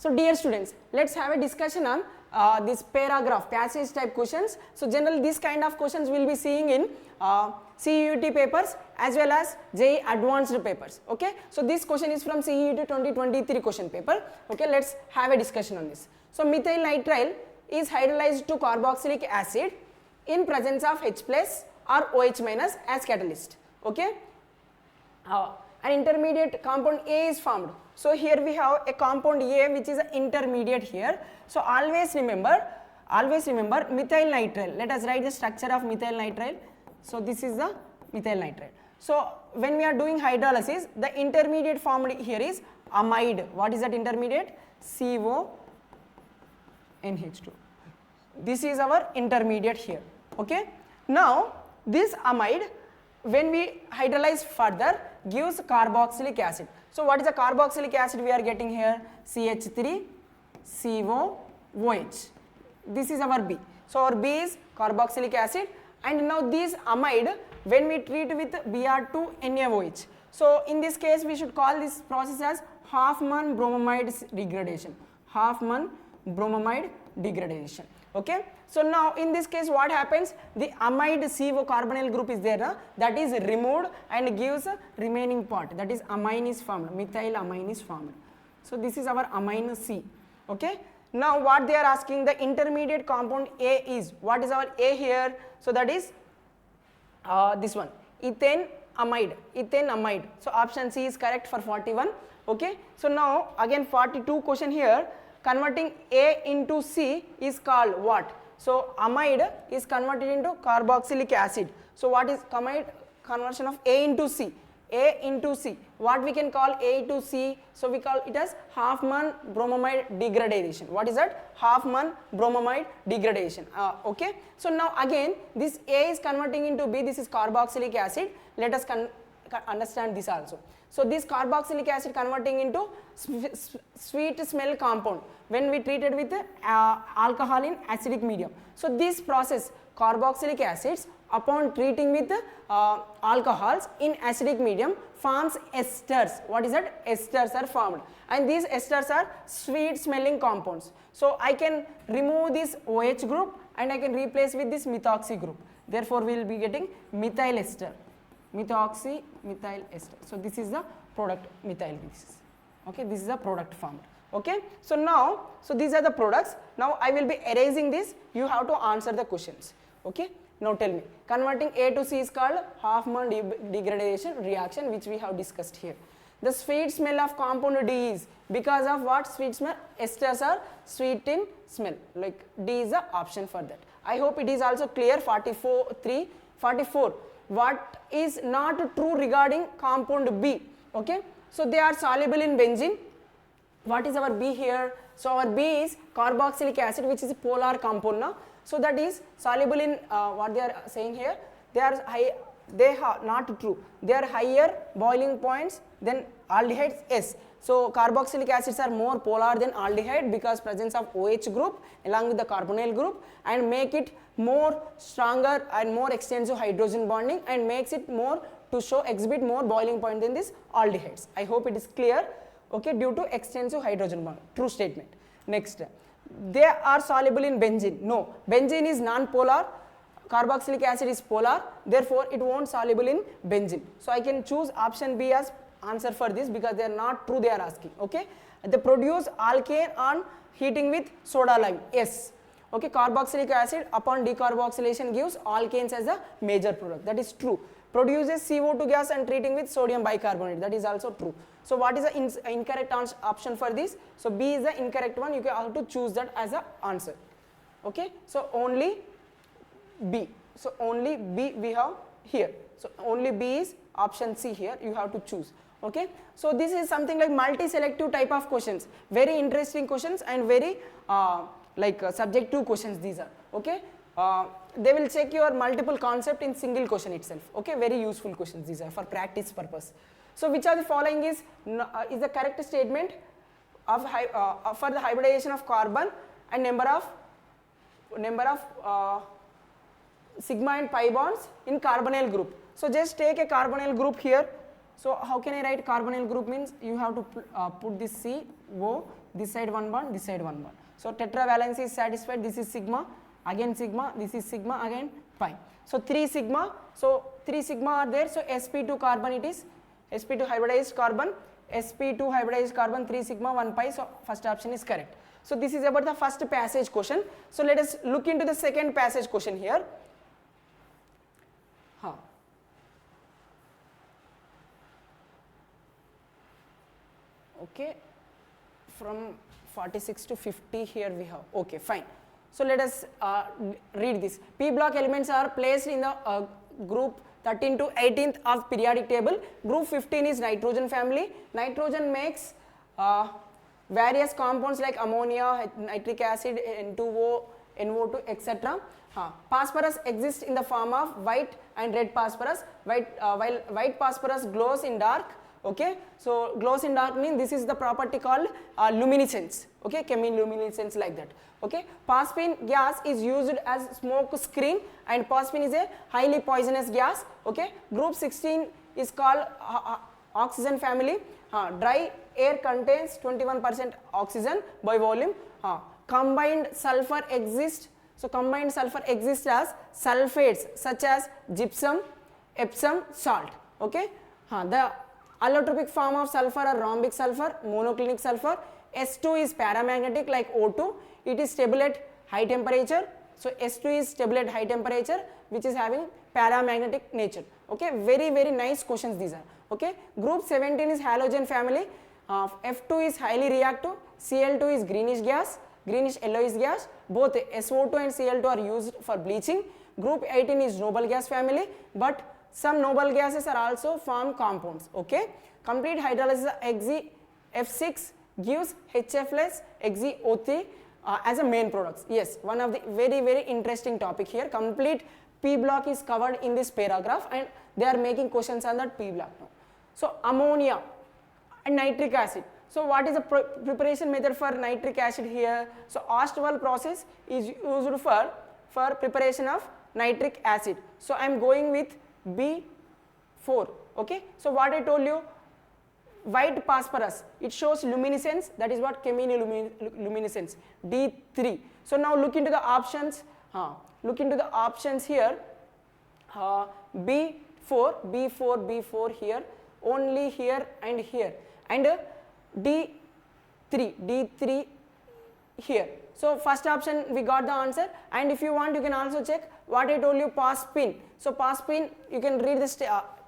So dear students, let's have a discussion on this paragraph, passage type questions. So generally this kind of questions we will be seeing in CUET papers as well as JEE advanced papers. Okay, so this question is from CUET 2023 question paper. Okay, let's have a discussion on this. So methyl nitrile is hydrolyzed to carboxylic acid in presence of H plus or OH minus as catalyst. Okay, an intermediate compound A is formed. So here we have a compound A which is an intermediate here. So always remember methyl nitrile. Let us write the structure of methyl nitrile. So this is the methyl nitrile. So when we are doing hydrolysis, the intermediate formed here is amide. What is that intermediate? CONH2. This is our intermediate here. Okay. Now this amide, when we hydrolyze further, gives carboxylic acid. So what is the carboxylic acid we are getting here? CH3 COOH. This is our B. So our B is carboxylic acid, and now this amide, when we treat with Br2 NaOH. So in this case we should call this process as Hofmann bromamide degradation. Hofmann bromamide degradation. Okay. So now in this case what happens? The amide CO carbonyl group is there, that is removed and gives a remaining part, that is amine is formed, methyl amine is formed. So this is our amine C. Okay. Now what they are asking, the intermediate compound A is, what is our A here? So that is this one, ethane amide. So option C is correct for 41. Okay. So now again 42 question here, converting A into C is called what? So amide is converted into carboxylic acid. So what is conversion of A into C? A into C. What we can call A to C? So we call it as Hofmann bromamide degradation. What is that? Hofmann bromamide degradation. Okay. So now again this A is converting into B. This is carboxylic acid. Let us understand this also. So this carboxylic acid converting into sweet smell compound when we treated with alcohol in acidic medium. So this process, carboxylic acids upon treating with alcohols in acidic medium forms esters. What is that? Esters are formed, and these esters are sweet smelling compounds. So I can remove this OH group and I can replace with this methoxy group. Therefore we will be getting methyl ester. Methoxy methyl ester. So this is the product methyl basis. Okay, this is the product formed. Okay, so now, so these are the products. Now I will be erasing this. You have to answer the questions. Okay, now tell me, converting A to C is called Hofmann degradation reaction, which we have discussed here. The sweet smell of compound D is because of what? Sweet smell. Esters are sweet in smell. Like D is the option for that. I hope it is also clear. 44. What is not true regarding compound B? Okay, so they are soluble in benzene. What is our B here? So our B is carboxylic acid, which is a polar compound now. So that is soluble in what they are saying here. They are not true. They are higher boiling points than aldehydes. Yes. So carboxylic acids are more polar than aldehyde because presence of OH group along with the carbonyl group, and make it more stronger and more extensive hydrogen bonding, and makes it more to exhibit more boiling point than this aldehydes. I hope it is clear. Okay, due to extensive hydrogen bond. True statement. Next, they are soluble in benzene. No, benzene is non-polar. Carboxylic acid is polar. Therefore, it won't soluble in benzene. So I can choose option B as answer for this because they are not true. They are asking. Okay, they produce alkane on heating with soda lime. Yes. Okay, carboxylic acid upon decarboxylation gives alkanes as a major product. That is true. Produces CO2 gas and treating with sodium bicarbonate. That is also true. So what is the incorrect option for this? So B is the incorrect one. You can have to choose that as a answer. Okay. So only B. So only B we have here. So only B is option C here. You have to choose. Okay. So this is something like multi-selective type of questions. Very interesting questions and very subjective questions these are. Okay. They will check your multiple concept in single question itself. Okay, very useful questions these are for practice purpose. So which of the following is the correct statement of for the hybridization of carbon and number of sigma and pi bonds in carbonyl group. So just take a carbonyl group here. So how can I write carbonyl group? Means you have to put this CO this side one bond, this side one bond. So tetravalence is satisfied, this is sigma, again sigma, this is sigma, again pi. So 3 sigma, so 3 sigma are there, so sp2 carbon it is, sp2 hybridized carbon, sp2 hybridized carbon 3 sigma 1 pi, so first option is correct. So this is about the first passage question. So let us look into the second passage question here. Okay, from 46 to 50 here we have, okay fine. So let us read this. P block elements are placed in the group 13 to 18th of periodic table. Group 15 is nitrogen family. Nitrogen makes various compounds like ammonia, nitric acid, N2O, NO2, etc. Phosphorus exists in the form of white and red phosphorus. While white phosphorus glows in dark. Okay, so glows in dark means this is the property called luminescence. Okay, chemiluminescence like that. Okay, phosphine gas is used as smoke screen, and phosphine is a highly poisonous gas. Okay, group 16 is called oxygen family. Dry air contains 21% oxygen by volume. Combined sulfur exists. So combined sulfur exists as sulfates such as gypsum, Epsom salt. Okay, the allotropic form of sulfur are rhombic sulfur, monoclinic sulfur. S2 is paramagnetic like O2. It is stable at high temperature. So S2 is stable at high temperature, which is having paramagnetic nature. Okay, very nice questions these are. Okay, group 17 is halogen family. F2 is highly reactive. Cl2 is greenish gas, greenish yellowish gas. Both SO2 and Cl2 are used for bleaching. Group 18 is noble gas family, but some noble gases are also form compounds. Okay, complete hydrolysis of Xe(F6) gives HF+ XeO3 as a main products. Yes, one of the very interesting topic here. Complete P block is covered in this paragraph, and they are making questions on that P block now. So ammonia and nitric acid. So what is the preparation method for nitric acid here? So Ostwald process is used for preparation of nitric acid. So I am going with B4. Okay, so what I told you, white phosphorus, it shows luminescence, that is what chemiluminescence, D3. So now look into the options, here, B4 here, only here and here, and D3 here. So first option we got the answer, and if you want you can also check what I told you, phosphine. So phosphine, you can read this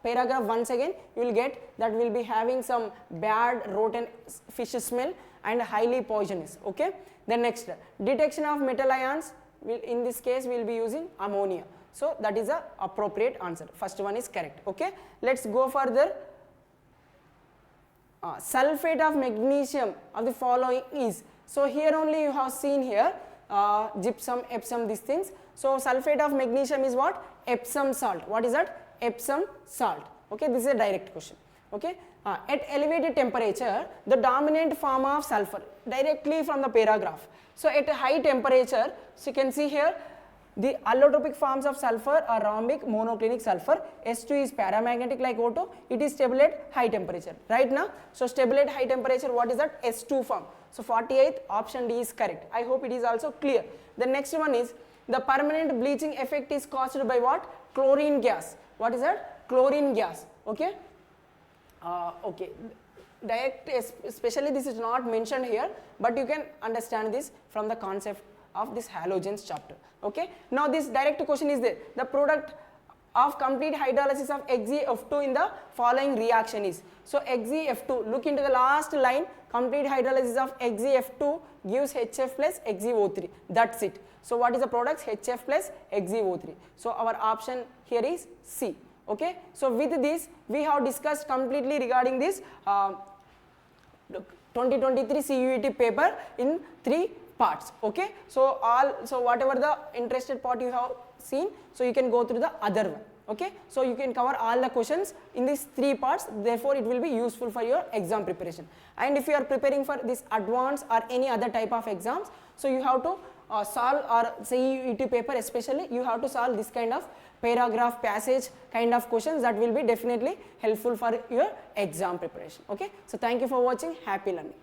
paragraph once again, you will get that will be having some bad rotten fish smell and highly poisonous. Okay, then next, detection of metal ions, in this case we will be using ammonia. So that is the appropriate answer. First one is correct. Okay, let's go further. Sulfate of magnesium of the following is, so here only you have seen here gypsum, Epsom, these things. So sulfate of magnesium is what? Epsom salt. What is that? Epsom salt. Okay, this is a direct question. Okay, at elevated temperature, the dominant form of sulfur, directly from the paragraph. So at a high temperature, so you can see here, the allotropic forms of sulfur are rhombic, monoclinic sulfur. S2 is paramagnetic like O2. It is stable at high temperature. Right now, so stable at high temperature, what is that? S2 form. So 48th option D is correct. I hope it is also clear. The next one is, the permanent bleaching effect is caused by what? Chlorine gas. What is that? Chlorine gas. Okay. Okay. Direct, especially this is not mentioned here, but you can understand this from the concept of this halogens chapter. Okay, now this direct question is there, the product of complete hydrolysis of XeF2 in the following reaction is. So XeF2, look into the last line, complete hydrolysis of XeF2 gives HF plus XeO3, that's it. So what is the products? HF plus XeO3. So our option here is C. Okay, so with this we have discussed completely regarding this 2023 CUET paper in 3 parts. Okay, so whatever the interested part you have seen, so you can go through the other one. Okay, so you can cover all the questions in these 3 parts, therefore it will be useful for your exam preparation. And if you are preparing for this advanced or any other type of exams, so you have to solve, or CUET paper especially, you have to solve this kind of paragraph, passage kind of questions that will be definitely helpful for your exam preparation. Okay, so thank you for watching. Happy learning.